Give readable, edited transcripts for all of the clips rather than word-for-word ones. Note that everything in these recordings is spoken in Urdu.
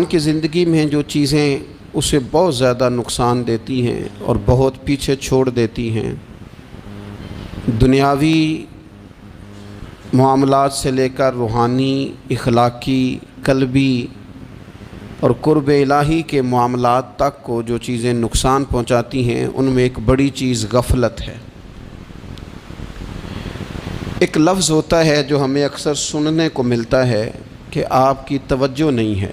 کی زندگی میں جو چیزیں اسے بہت زیادہ نقصان دیتی ہیں اور بہت پیچھے چھوڑ دیتی ہیں، دنیاوی معاملات سے لے کر روحانی، اخلاقی، قلبی اور قرب الہی کے معاملات تک کو جو چیزیں نقصان پہنچاتی ہیں، ان میں ایک بڑی چیز غفلت ہے۔ ایک لفظ ہوتا ہے جو ہمیں اکثر سننے کو ملتا ہے کہ آپ کی توجہ نہیں ہے۔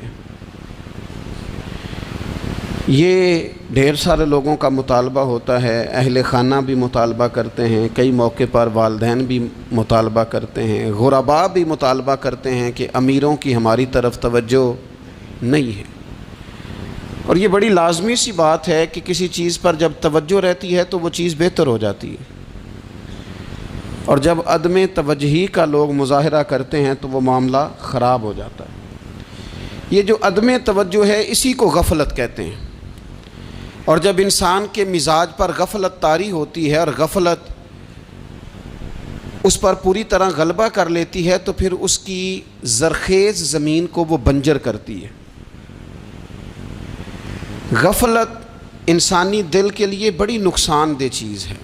یہ ڈھیر سارے لوگوں کا مطالبہ ہوتا ہے، اہل خانہ بھی مطالبہ کرتے ہیں، کئی موقع پر والدین بھی مطالبہ کرتے ہیں، غرباء بھی مطالبہ کرتے ہیں کہ امیروں کی ہماری طرف توجہ نہیں ہے۔ اور یہ بڑی لازمی سی بات ہے کہ کسی چیز پر جب توجہ رہتی ہے تو وہ چیز بہتر ہو جاتی ہے، اور جب عدم توجہی کا لوگ مظاہرہ کرتے ہیں تو وہ معاملہ خراب ہو جاتا ہے۔ یہ جو عدم توجہ ہے اسی کو غفلت کہتے ہیں، اور جب انسان کے مزاج پر غفلت طاری ہوتی ہے اور غفلت اس پر پوری طرح غلبہ کر لیتی ہے تو پھر اس کی زرخیز زمین کو وہ بنجر کرتی ہے۔ غفلت انسانی دل کے لیے بڑی نقصان دہ چیز ہے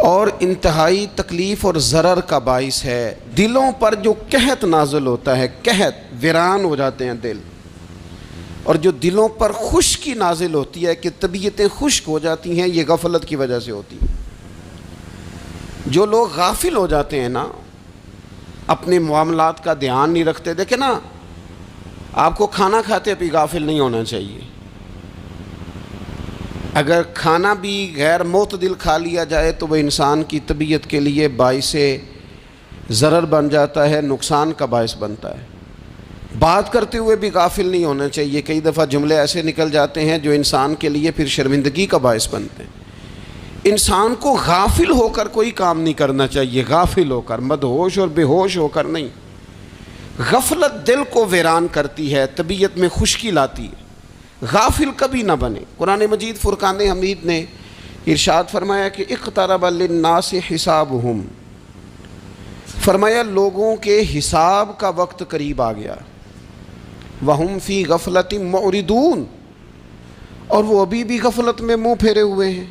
اور انتہائی تکلیف اور ضرر کا باعث ہے۔ دلوں پر جو قحط نازل ہوتا ہے، قحط، ویران ہو جاتے ہیں دل، اور جو دلوں پر خشکی نازل ہوتی ہے کہ طبیعتیں خشک ہو جاتی ہیں، یہ غفلت کی وجہ سے ہوتی ہے۔ جو لوگ غافل ہو جاتے ہیں نا، اپنے معاملات کا دھیان نہیں رکھتے، دیکھیں نا، آپ کو کھانا کھاتے بھی غافل نہیں ہونا چاہیے۔ اگر کھانا بھی غیر معتدل کھا لیا جائے تو وہ انسان کی طبیعت کے لیے باعث ضرر بن جاتا ہے، نقصان کا باعث بنتا ہے۔ بات کرتے ہوئے بھی غافل نہیں ہونا چاہیے، کئی دفعہ جملے ایسے نکل جاتے ہیں جو انسان کے لیے پھر شرمندگی کا باعث بنتے ہیں۔ انسان کو غافل ہو کر کوئی کام نہیں کرنا چاہیے، غافل ہو کر، مدہوش اور بے ہوش ہو کر نہیں۔ غفلت دل کو ویران کرتی ہے، طبیعت میں خشکی لاتی ہے۔ غافل کبھی نہ بنے۔ قرآن مجید فرقان حمید نے ارشاد فرمایا کہ اقترب للناس حسابہم، فرمایا لوگوں کے حساب کا وقت قریب آ گیا، وہم فی غفلۃ معرضون، اور وہ ابھی بھی غفلت میں منہ پھیرے ہوئے ہیں۔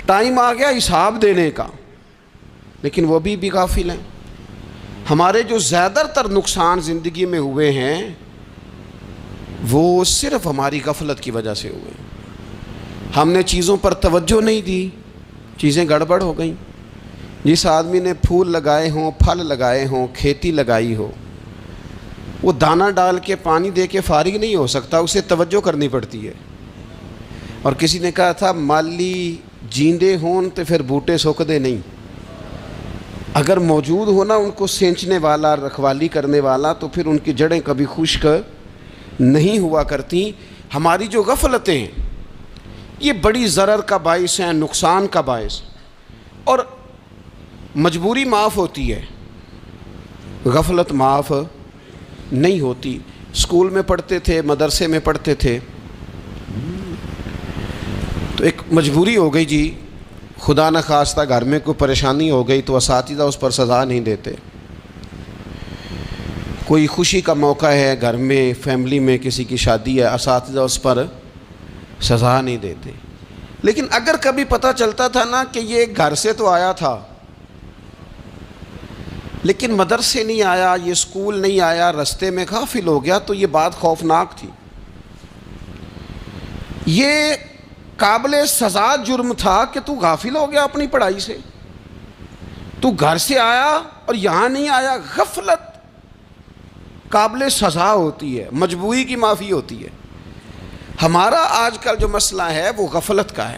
ٹائم آ گیا حساب دینے کا، لیکن وہ ابھی بھی غافل ہیں۔ ہمارے جو زیادہ تر نقصان زندگی میں ہوئے ہیں وہ صرف ہماری غفلت کی وجہ سے ہوئے۔ ہم نے چیزوں پر توجہ نہیں دی، چیزیں گڑبڑ ہو گئیں۔ جس آدمی نے پھول لگائے ہوں، پھل لگائے ہوں، کھیتی لگائی ہو، وہ دانہ ڈال کے پانی دے کے فارغ نہیں ہو سکتا، اسے توجہ کرنی پڑتی ہے۔ اور کسی نے کہا تھا مالی جیندے ہون تو پھر بوٹے سوکھدے نہیں۔ اگر موجود ہونا ان کو سینچنے والا، رکھوالی کرنے والا، تو پھر ان کی جڑیں کبھی خشک نہیں ہوا کرتی۔ ہماری جو غفلتیں ہیں یہ بڑی ضرر کا باعث ہیں، نقصان کا باعث، اور مجبوری معاف ہوتی ہے، غفلت معاف نہیں ہوتی۔ اسکول میں پڑھتے تھے، مدرسے میں پڑھتے تھے، تو ایک مجبوری ہو گئی جی، خدا نہ خواستہ گھر میں کوئی پریشانی ہو گئی تو اساتذہ اس پر سزا نہیں دیتے۔ کوئی خوشی کا موقع ہے گھر میں، فیملی میں کسی کی شادی ہے، اساتذہ اس پر سزا نہیں دیتے۔ لیکن اگر کبھی پتہ چلتا تھا نا کہ یہ گھر سے تو آیا تھا لیکن مدرسے نہیں آیا، یہ اسکول نہیں آیا، رستے میں غافل ہو گیا، تو یہ بات خوفناک تھی۔ یہ قابل سزا جرم تھا کہ تو غافل ہو گیا اپنی پڑھائی سے، تو گھر سے آیا اور یہاں نہیں آیا۔ غفلت قابل سزا ہوتی ہے، مجبوری کی معافی ہوتی ہے۔ ہمارا آج کل جو مسئلہ ہے وہ غفلت کا ہے۔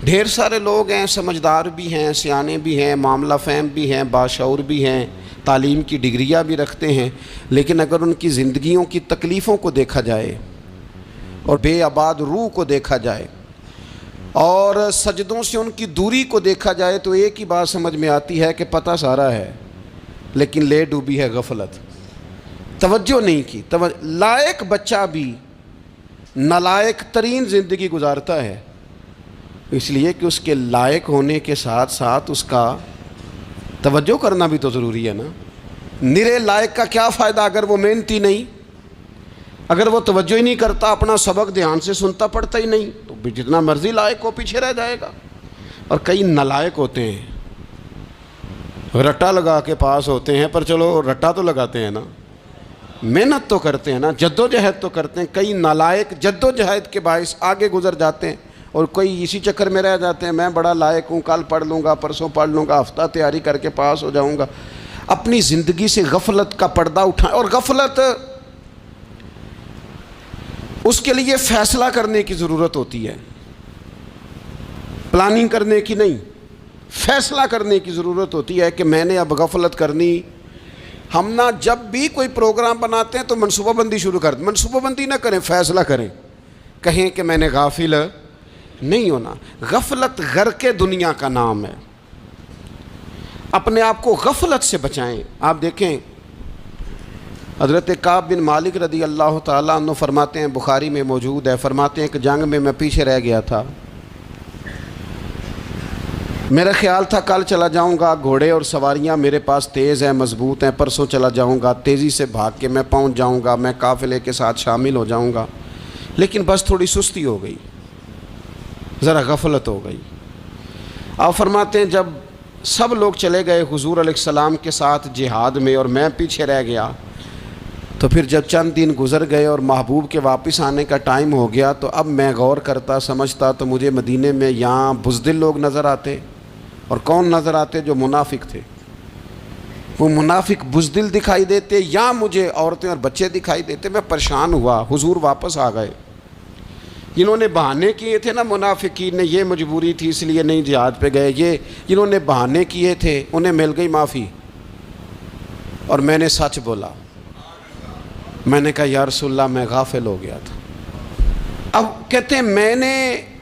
ڈھیر سارے لوگ ہیں، سمجھدار بھی ہیں، سیانے بھی ہیں، معاملہ فہم بھی ہیں، باشعور بھی ہیں، تعلیم کی ڈگریاں بھی رکھتے ہیں، لیکن اگر ان کی زندگیوں کی تکلیفوں کو دیکھا جائے اور بے آباد روح کو دیکھا جائے اور سجدوں سے ان کی دوری کو دیکھا جائے تو ایک ہی بات سمجھ میں آتی ہے کہ پتہ سارا ہے لیکن لے ڈوبی ہے غفلت، توجہ نہیں کی۔ لائق بچہ بھی نالائق ترین زندگی گزارتا ہے، اس لیے کہ اس کے لائق ہونے کے ساتھ ساتھ اس کا توجہ کرنا بھی تو ضروری ہے نا۔ نرے لائق کا کیا فائدہ اگر وہ محنتی نہیں؟ اگر وہ توجہ ہی نہیں کرتا، اپنا سبق دھیان سے سنتا پڑھتا ہی نہیں، تو جتنا مرضی لائق ہو پیچھے رہ جائے گا۔ اور کئی نالائق ہوتے ہیں، رٹا لگا کے پاس ہوتے ہیں، پر چلو رٹا تو لگاتے ہیں نا، محنت تو کرتے ہیں نا، جد و جہد تو کرتے ہیں۔ کئی نالائق جد و جہد کے باعث آگے گزر جاتے ہیں، اور کوئی اسی چکر میں رہ جاتے ہیں، میں بڑا لائق ہوں، کل پڑھ لوں گا، پرسوں پڑھ لوں گا، ہفتہ تیاری کر کے پاس ہو جاؤں گا۔ اپنی زندگی سے غفلت کا پردہ اٹھائیں، اور غفلت اس کے لیے فیصلہ کرنے کی ضرورت ہوتی ہے، پلاننگ کرنے کی نہیں، فیصلہ کرنے کی ضرورت ہوتی ہے کہ میں نے اب غفلت کرنی۔ ہم نہ جب بھی کوئی پروگرام بناتے ہیں تو منصوبہ بندی شروع کر دیں، منصوبہ بندی نہ کریں، فیصلہ کریں، کہیں کہ میں نے غافل نہیں ہونا۔ غفلت غرق دنیا کا نام ہے، اپنے آپ کو غفلت سے بچائیں۔ آپ دیکھیں حضرت کعب بن مالک رضی اللہ تعالیٰ عنہ فرماتے ہیں، بخاری میں موجود ہے، فرماتے ہیں کہ جنگ میں پیچھے رہ گیا تھا، میرا خیال تھا کل چلا جاؤں گا، گھوڑے اور سواریاں میرے پاس تیز ہیں، مضبوط ہیں، پرسوں چلا جاؤں گا، تیزی سے بھاگ کے میں پہنچ جاؤں گا، میں قافلے کے ساتھ شامل ہو جاؤں گا، لیکن بس تھوڑی سستی ہو گئی، ذرا غفلت ہو گئی۔ آپ فرماتے ہیں جب سب لوگ چلے گئے حضور علیہ السلام کے ساتھ جہاد میں اور میں پیچھے رہ گیا، تو پھر جب چند دن گزر گئے اور محبوب کے واپس آنے کا ٹائم ہو گیا، تو اب میں غور کرتا سمجھتا تو مجھے مدینے میں یہاں بزدل لوگ نظر آتے، اور کون نظر آتے؟ جو منافق تھے، وہ منافق بزدل دکھائی دیتے، یا مجھے عورتیں اور بچے دکھائی دیتے۔ میں پریشان ہوا، حضور واپس آ گئے۔ جنہوں نے بہانے کیے تھے نا منافقین نے، یہ مجبوری تھی اس لیے نہیں جہاد پہ گئے، یہ جنہوں نے بہانے کیے تھے انہیں مل گئی معافی، اور میں نے سچ بولا، میں نے کہا یا رسول اللہ میں غافل ہو گیا تھا۔ اب کہتے ہیں میں نے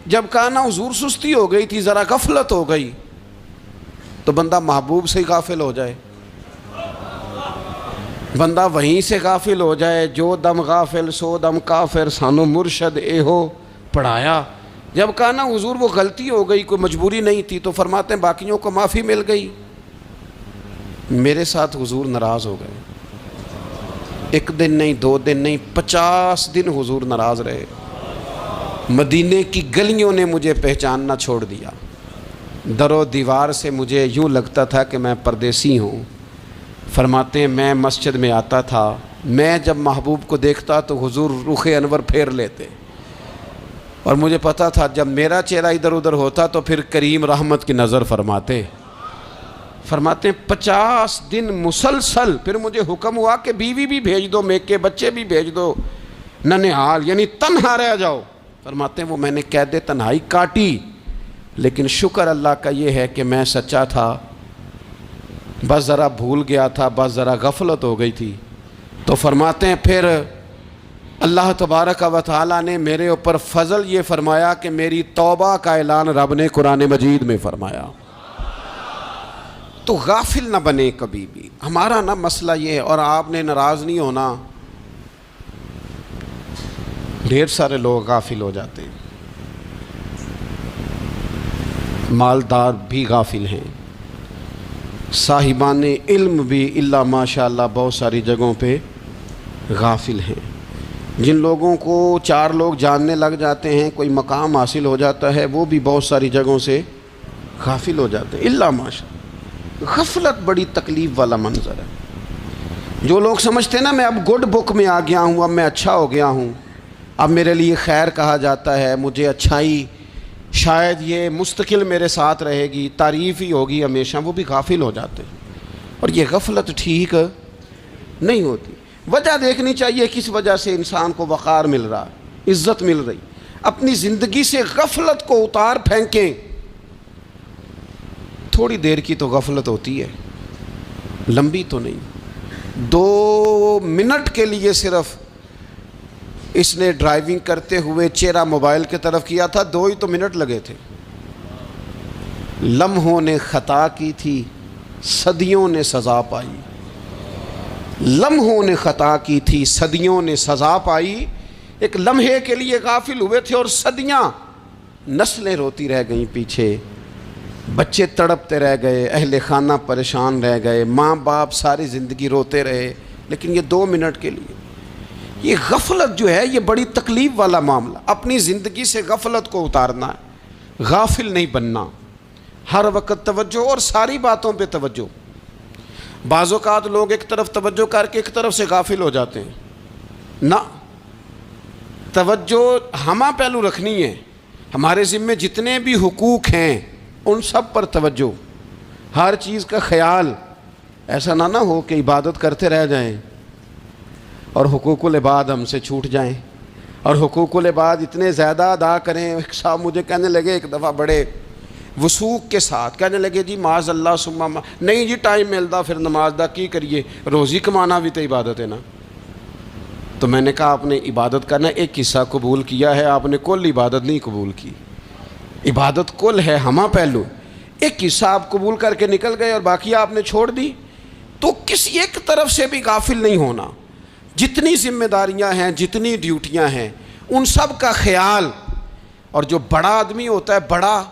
جب کہا نا حضور سستی ہو گئی تھی، ذرا غفلت ہو گئی، تو بندہ محبوب سے ہی غافل ہو جائے، بندہ وہیں سے غافل ہو جائے۔ جو دم غافل سو دم کافر، سانو مرشد اے ہو پڑھایا۔ جب کہا نا حضور وہ غلطی ہو گئی، کوئی مجبوری نہیں تھی، تو فرماتے ہیں باقیوں کو معافی مل گئی، میرے ساتھ حضور ناراض ہو گئے۔ ایک دن نہیں، 2 دن نہیں، 50 دن حضور ناراض رہے۔ مدینے کی گلیوں نے مجھے پہچاننا چھوڑ دیا، در و دیوار سے مجھے یوں لگتا تھا کہ میں پردیسی ہوں۔ فرماتے ہیں میں مسجد میں آتا تھا، میں جب محبوب کو دیکھتا تو حضور رخ انور پھیر لیتے، اور مجھے پتا تھا جب میرا چہرہ ادھر ادھر ہوتا تو پھر کریم رحمت کی نظر فرماتے۔ فرماتے ہیں 50 دن مسلسل، پھر مجھے حکم ہوا کہ بیوی بھی بھیج دو، میک کے بچے بھی بھیج دو، ننہال یعنی تنہا رہ جاؤ۔ فرماتے ہیں وہ میں نے قید تنہائی کاٹی، لیکن شکر اللہ کا یہ ہے کہ میں سچا تھا، بس ذرا بھول گیا تھا، بس ذرا غفلت ہو گئی تھی۔ تو فرماتے ہیں پھر اللہ تبارک و تعالیٰ نے میرے اوپر فضل یہ فرمایا کہ میری توبہ کا اعلان رب نے قرآن مجید میں فرمایا۔ تو غافل نہ بنے کبھی بھی، ہمارا نا مسئلہ یہ ہے، اور آپ نے ناراض نہیں ہونا، ڈھیر سارے لوگ غافل ہو جاتے ہیں، مالدار بھی غافل ہیں، صاحبان علم بھی الا ماشاء اللہ بہت ساری جگہوں پہ غافل ہیں۔ جن لوگوں کو 4 لوگ جاننے لگ جاتے ہیں، کوئی مقام حاصل ہو جاتا ہے، وہ بھی بہت ساری جگہوں سے غافل ہو جاتے ہیں الا ماشاء اللہ۔ غفلت بڑی تکلیف والا منظر ہے۔ جو لوگ سمجھتے ہیں نا میں اب گڈ بک میں آ گیا ہوں، اب میں اچھا ہو گیا ہوں، اب میرے لیے خیر کہا جاتا ہے، مجھے اچھائی شاید یہ مستقل میرے ساتھ رہے گی، تعریف ہی ہوگی ہمیشہ، وہ بھی غافل ہو جاتے ہیں، اور یہ غفلت ٹھیک نہیں ہوتی۔ وجہ دیکھنی چاہیے کس وجہ سے انسان کو وقار مل رہا، عزت مل رہی۔ اپنی زندگی سے غفلت کو اتار پھینکیں۔ تھوڑی دیر کی تو غفلت ہوتی ہے، لمبی تو نہیں۔ 2 منٹ کے لیے صرف اس نے ڈرائیونگ کرتے ہوئے چہرہ موبائل کی طرف کیا تھا، 2 ہی تو منٹ لگے تھے۔ لمحوں نے خطا کی تھی، صدیوں نے سزا پائی۔ لمحوں نے خطا کی تھی، صدیوں نے سزا پائی۔ ایک لمحے کے لیے غافل ہوئے تھے اور صدیاں، نسلیں روتی رہ گئیں پیچھے، بچے تڑپتے رہ گئے، اہل خانہ پریشان رہ گئے، ماں باپ ساری زندگی روتے رہے، لیکن یہ 2 منٹ کے لیے یہ غفلت جو ہے یہ بڑی تکلیف والا معاملہ. اپنی زندگی سے غفلت کو اتارنا ہے, غافل نہیں بننا, ہر وقت توجہ اور ساری باتوں پہ توجہ. بعض اوقات لوگ ایک طرف توجہ کر کے ایک طرف سے غافل ہو جاتے ہیں. نہ, توجہ ہمہ پہلو رکھنی ہے. ہمارے ذمے جتنے بھی حقوق ہیں ان سب پر توجہ, ہر چیز کا خیال. ایسا نہ ہو کہ عبادت کرتے رہ جائیں اور حقوق العباد ہم سے چھوٹ جائیں, اور حقوق العباد اتنے زیادہ ادا کریں. صاحب مجھے کہنے لگے ایک دفعہ بڑے وثوق کے ساتھ کہنے لگے جی معاذ اللہ ثم نہیں جی ٹائم ملتا پھر نماز دا کی کریے, روزی کمانا بھی تو عبادت ہے نا. تو میں نے کہا آپ نے عبادت کرنا ایک حصہ قبول کیا ہے, آپ نے کل عبادت نہیں قبول کی. عبادت کل ہے, ہمہ پہلو. ایک حصہ آپ قبول کر کے نکل گئے اور باقی آپ نے چھوڑ دی. تو کسی ایک طرف سے بھی غافل نہیں ہونا. جتنی ذمہ داریاں ہیں, جتنی ڈیوٹیاں ہیں, ان سب کا خیال. اور جو بڑا آدمی ہوتا ہے, بڑا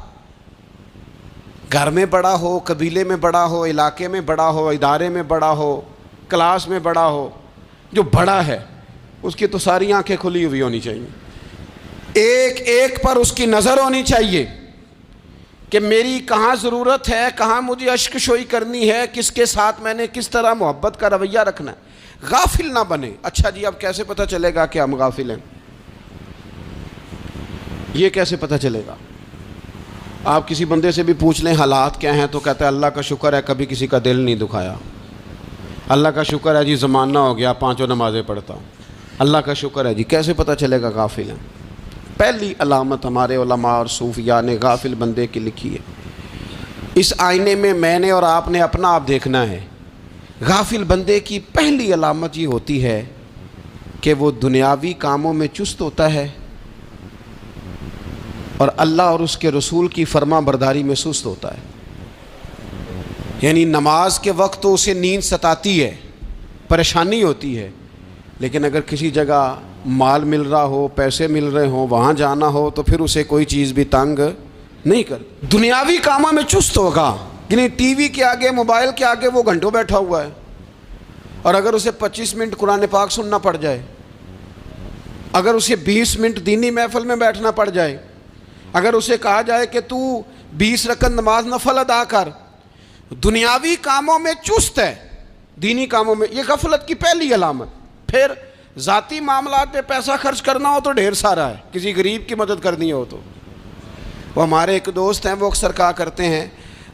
گھر میں بڑا ہو, قبیلے میں بڑا ہو, علاقے میں بڑا ہو, ادارے میں بڑا ہو, کلاس میں بڑا ہو, جو بڑا ہے اس کی تو ساری آنکھیں کھلی ہوئی ہونی چاہیے. ایک ایک پر اس کی نظر ہونی چاہیے کہ میری کہاں ضرورت ہے, کہاں مجھے اشک شوئی کرنی ہے, کس کے ساتھ میں نے کس طرح محبت کا رویہ رکھنا ہے. غافل نہ بنے. اچھا جی اب کیسے پتہ چلے گا کہ ہم غافل ہیں؟ یہ کیسے پتہ چلے گا؟ آپ کسی بندے سے بھی پوچھ لیں حالات کیا ہیں تو کہتا ہے اللہ کا شکر ہے کبھی کسی کا دل نہیں دکھایا, اللہ کا شکر ہے جی زمانہ ہو گیا 5 نمازیں پڑھتا ہوں, اللہ کا شکر ہے جی. کیسے پتہ چلے گا غافل ہیں؟ پہلی علامت ہمارے علماء اور صوفیاء نے غافل بندے کی لکھی ہے. اس آئینے میں نے اور آپ نے اپنا آپ دیکھنا ہے. غافل بندے کی پہلی علامت یہ ہوتی ہے کہ وہ دنیاوی کاموں میں چست ہوتا ہے اور اللہ اور اس کے رسول کی فرما برداری میں سست ہوتا ہے. یعنی نماز کے وقت تو اسے نیند ستاتی ہے, پریشانی ہوتی ہے, لیکن اگر کسی جگہ مال مل رہا ہو, پیسے مل رہے ہوں, وہاں جانا ہو تو پھر اسے کوئی چیز بھی تنگ نہیں کر. دنیاوی کاموں میں چست ہوگا, یعنی ٹی وی کے آگے, موبائل کے آگے وہ گھنٹوں بیٹھا ہوا ہے, اور اگر اسے 25 منٹ قرآن پاک سننا پڑ جائے, اگر اسے 20 منٹ دینی محفل میں بیٹھنا پڑ جائے, اگر اسے کہا جائے کہ تو 20 رکعت نماز نفل ادا کر, دنیاوی کاموں میں چست ہے, دینی کاموں میں, یہ غفلت کی پہلی علامت. پھر ذاتی معاملات پہ پیسہ خرچ کرنا ہو تو ڈھیر سارا ہے, کسی غریب کی مدد کرنی ہو تو. وہ ہمارے ایک دوست ہیں, وہ اکثر کہا کرتے ہیں,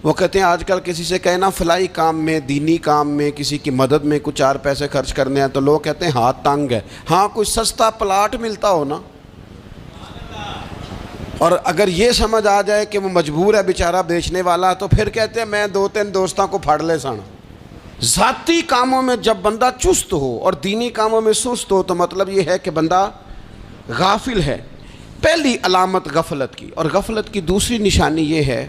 وہ کہتے ہیں آج کل کسی سے کہنا فلائی کام میں, دینی کام میں, کسی کی مدد میں کچھ 4 پیسے خرچ کرنے ہیں تو لوگ کہتے ہیں ہاتھ تنگ ہے. ہاں کوئی سستا پلاٹ ملتا ہو نا, اور اگر یہ سمجھ آ جائے کہ وہ مجبور ہے بیچارہ بیچنے والا, تو پھر کہتے ہیں میں 2-3 دوستوں کو پھاڑ لے سن. ذاتی کاموں میں جب بندہ چست ہو اور دینی کاموں میں سست ہو تو مطلب یہ ہے کہ بندہ غافل ہے. پہلی علامت غفلت کی. اور غفلت کی دوسری نشانی یہ ہے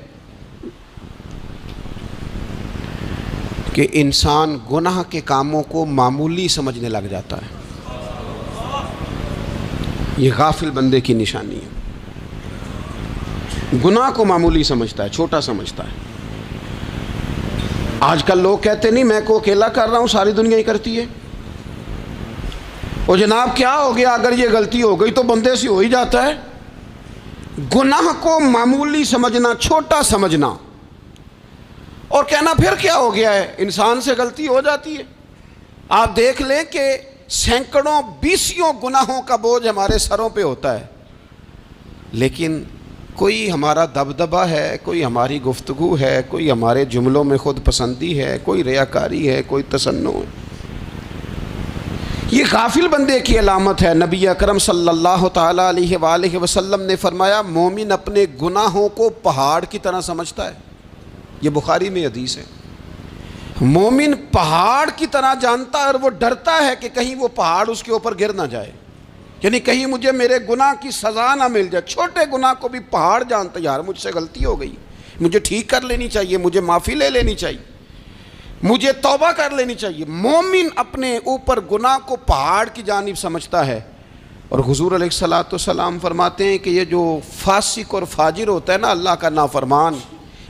کہ انسان گناہ کے کاموں کو معمولی سمجھنے لگ جاتا ہے. یہ غافل بندے کی نشانی ہے. گناہ کو معمولی سمجھتا ہے, چھوٹا سمجھتا ہے. آج کل لوگ کہتے نہیں میں کو اکیلا کر رہا ہوں, ساری دنیا ہی کرتی ہے. وہ جناب کیا ہو گیا, اگر یہ غلطی ہو گئی تو بندے سے ہو ہی جاتا ہے. گناہ کو معمولی سمجھنا, چھوٹا سمجھنا, اور کہنا پھر کیا ہو گیا ہے, انسان سے غلطی ہو جاتی ہے. آپ دیکھ لیں کہ سینکڑوں بیسیوں گناہوں کا بوجھ ہمارے سروں پہ ہوتا ہے, لیکن کوئی ہمارا دبدبہ ہے, کوئی ہماری گفتگو ہے, کوئی ہمارے جملوں میں خود پسندی ہے, کوئی ریاکاری ہے, کوئی تصنع ہے. یہ غافل بندے کی علامت ہے. نبی اکرم صلی اللہ تعالیٰ علیہ وآلہ وسلم نے فرمایا مومن اپنے گناہوں کو پہاڑ کی طرح سمجھتا ہے. یہ بخاری میں حدیث ہے. مومن پہاڑ کی طرح جانتا ہے اور وہ ڈرتا ہے کہ کہیں وہ پہاڑ اس کے اوپر گر نہ جائے, یعنی کہیں مجھے میرے گناہ کی سزا نہ مل جائے. چھوٹے گناہ کو بھی پہاڑ جانتا, یار مجھ سے غلطی ہو گئی, مجھے ٹھیک کر لینی چاہیے, مجھے معافی لے لینی چاہیے, مجھے توبہ کر لینی چاہیے. مومن اپنے اوپر گناہ کو پہاڑ کی جانب سمجھتا ہے. اور حضور علیہ الصلوۃ والسلام فرماتے ہیں کہ یہ جو فاسق اور فاجر ہوتا ہے نا, اللہ کا نافرمان,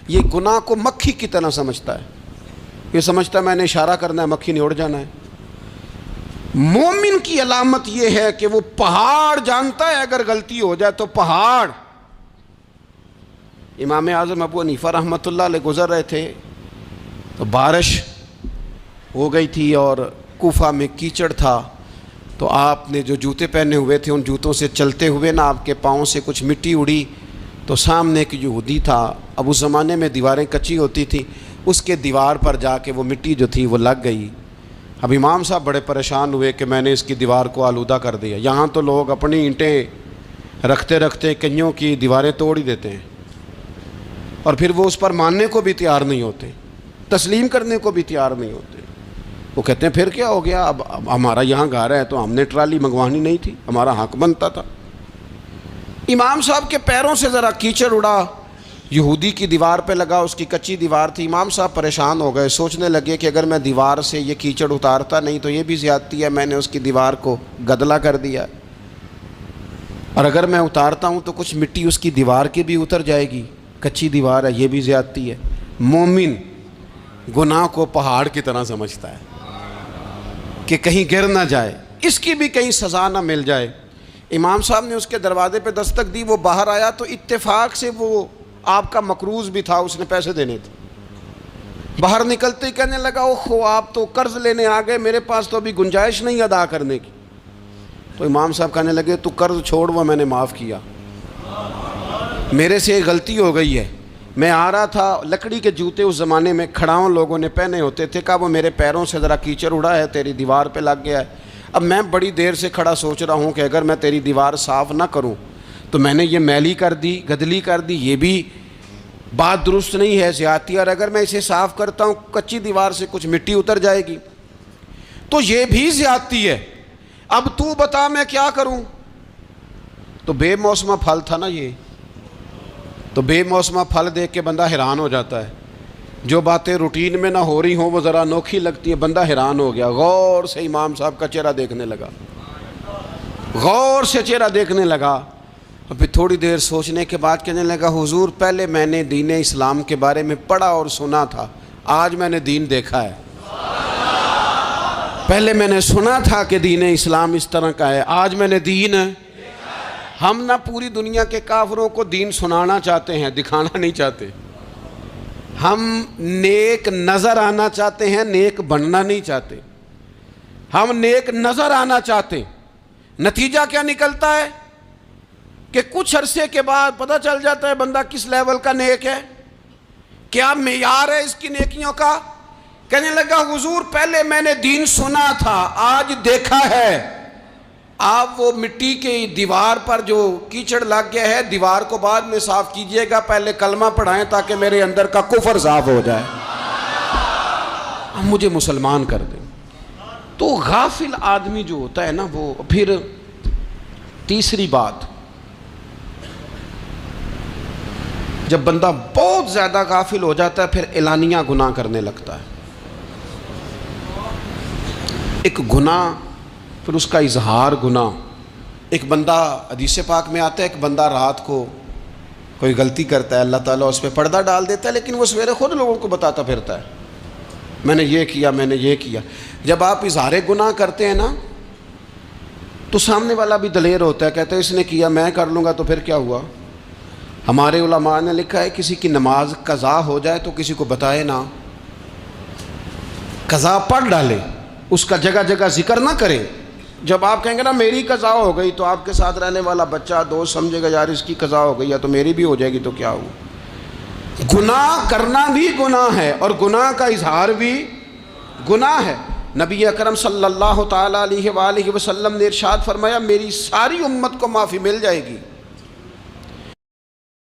یہ گناہ کو مکھی کی طرح سمجھتا ہے. یہ سمجھتا ہے میں نے اشارہ کرنا ہے, مکھی نے اڑ جانا ہے. مومن کی علامت یہ ہے کہ وہ پہاڑ جانتا ہے اگر غلطی ہو جائے تو پہاڑ. امام اعظم ابو حنیفہ رحمۃ اللہ علیہ گزر رہے تھے تو بارش ہو گئی تھی اور کوفہ میں کیچڑ تھا، تو آپ نے جو جوتے پہنے ہوئے تھے ان جوتوں سے چلتے ہوئے نا آپ کے پاؤں سے کچھ مٹی اڑی، تو سامنے ایک یہودی تھا، اب اس زمانے میں دیواریں کچی ہوتی تھیں، اس کے دیوار پر جا کے وہ مٹی جو تھی وہ لگ گئی. اب امام صاحب بڑے پریشان ہوئے کہ میں نے اس کی دیوار کو آلودہ کر دیا. یہاں تو لوگ اپنی اینٹیں رکھتے رکھتے کئیوں کی دیواریں توڑ ہی دیتے ہیں، اور پھر وہ اس پر ماننے کو بھی تیار نہیں ہوتے، تسلیم کرنے کو بھی تیار نہیں ہوتے. وہ کہتے ہیں پھر کیا ہو گیا، اب ہمارا یہاں گھر ہے تو ہم نے ٹرالی منگوانی نہیں تھی، ہمارا حق بنتا تھا. امام صاحب کے پیروں سے ذرا کیچڑ اڑا، یہودی کی دیوار پہ لگا، اس کی کچی دیوار تھی. امام صاحب پریشان ہو گئے، سوچنے لگے کہ اگر میں دیوار سے یہ کیچڑ اتارتا نہیں تو یہ بھی زیادتی ہے، میں نے اس کی دیوار کو گدلا کر دیا، اور اگر میں اتارتا ہوں تو کچھ مٹی اس کی دیوار کی بھی اتر جائے گی، کچی دیوار ہے، یہ بھی زیادتی ہے. مومن گناہ کو پہاڑ کی طرح سمجھتا ہے کہ کہیں گر نہ جائے، اس کی بھی کہیں سزا نہ مل جائے. امام صاحب نے اس کے دروازے پہ دستک دی، وہ باہر آیا تو اتفاق سے وہ آپ کا مقروض بھی تھا، اس نے پیسے دینے تھے. باہر نکلتے ہی کہنے لگا اوہو آپ تو قرض لینے آ گئے، میرے پاس تو ابھی گنجائش نہیں ادا کرنے کی. تو امام صاحب کہنے لگے تو قرض چھوڑ، وہ میں نے معاف کیا، میرے سے ایک غلطی ہو گئی ہے. میں آ رہا تھا، لکڑی کے جوتے اس زمانے میں کھڑاؤں لوگوں نے پہنے ہوتے تھے، کہا وہ میرے پیروں سے ذرا کیچڑ اڑا ہے، تیری دیوار پہ لگ گیا ہے. اب میں بڑی دیر سے کھڑا سوچ رہا ہوں کہ اگر میں تیری دیوار صاف نہ کروں تو میں نے یہ میلی کر دی، گدلی کر دی، یہ بھی بات درست نہیں ہے، زیادتی، اور اگر میں اسے صاف کرتا ہوں کچی دیوار سے کچھ مٹی اتر جائے گی تو یہ بھی زیادتی ہے. اب تو بتا میں کیا کروں. تو بے موسمہ پھل تھا نا یہ، تو بے موسمہ پھل دیکھ کے بندہ حیران ہو جاتا ہے. جو باتیں روٹین میں نہ ہو رہی ہوں وہ ذرا انوکھی لگتی ہیں، بندہ حیران ہو گیا. غور سے امام صاحب کا چہرہ دیکھنے لگا، غور سے چہرہ دیکھنے لگا، اور پھر تھوڑی دیر سوچنے کے بعد کہنے لگا حضور پہلے میں نے دین اسلام کے بارے میں پڑھا اور سنا تھا، آج میں نے دین دیکھا ہے. پہلے میں نے سنا تھا کہ دین اسلام اس طرح کا ہے، آج میں نے دین. ہم نہ پوری دنیا کے کافروں کو دین سنانا چاہتے ہیں، دکھانا نہیں چاہتے. ہم نیک نظر آنا چاہتے ہیں، نیک بننا نہیں چاہتے. ہم نیک نظر آنا چاہتے ہیں. نتیجہ کیا نکلتا ہے کہ کچھ عرصے کے بعد پتہ چل جاتا ہے بندہ کس لیول کا نیک ہے، کیا معیار ہے اس کی نیکیوں کا. کہنے لگا حضور پہلے میں نے دین سنا تھا، آج دیکھا ہے. آپ وہ مٹی کی دیوار پر جو کیچڑ لگ گیا ہے، دیوار کو بعد میں صاف کیجئے گا، پہلے کلمہ پڑھائیں تاکہ میرے اندر کا کفر صاف ہو جائے، مجھے مسلمان کر دیں. تو غافل آدمی جو ہوتا ہے نا وہ پھر تیسری بات، جب بندہ بہت زیادہ غافل ہو جاتا ہے پھر اعلانیہ گناہ کرنے لگتا ہے. ایک گناہ پھر اس کا اظہار گناہ. ایک بندہ حدیث پاک میں آتا ہے، ایک بندہ رات کو کوئی غلطی کرتا ہے، اللہ تعالیٰ اس پہ پردہ ڈال دیتا ہے، لیکن وہ سویرے خود لوگوں کو بتاتا پھرتا ہے میں نے یہ کیا، میں نے یہ کیا. جب آپ اظہار گناہ کرتے ہیں نا تو سامنے والا بھی دلیر ہوتا ہے، کہتا ہے اس نے کیا میں کر لوں گا تو پھر کیا ہوا. ہمارے علماء نے لکھا ہے کسی کی نماز قضا ہو جائے تو کسی کو بتائے نہ، قضا پڑھ ڈالے، اس کا جگہ جگہ ذکر نہ کرے. جب آپ کہیں گے نا میری قضا ہو گئی تو آپ کے ساتھ رہنے والا بچہ دوست سمجھے گا یار اس کی قضا ہو گئی ہے تو میری بھی ہو جائے گی تو کیا ہوا. گناہ کرنا بھی گناہ ہے اور گناہ کا اظہار بھی گناہ ہے. نبی اکرم صلی اللہ تعالیٰ علیہ وآلہ وسلم نے ارشاد فرمایا میری ساری امت کو معافی مل جائے گی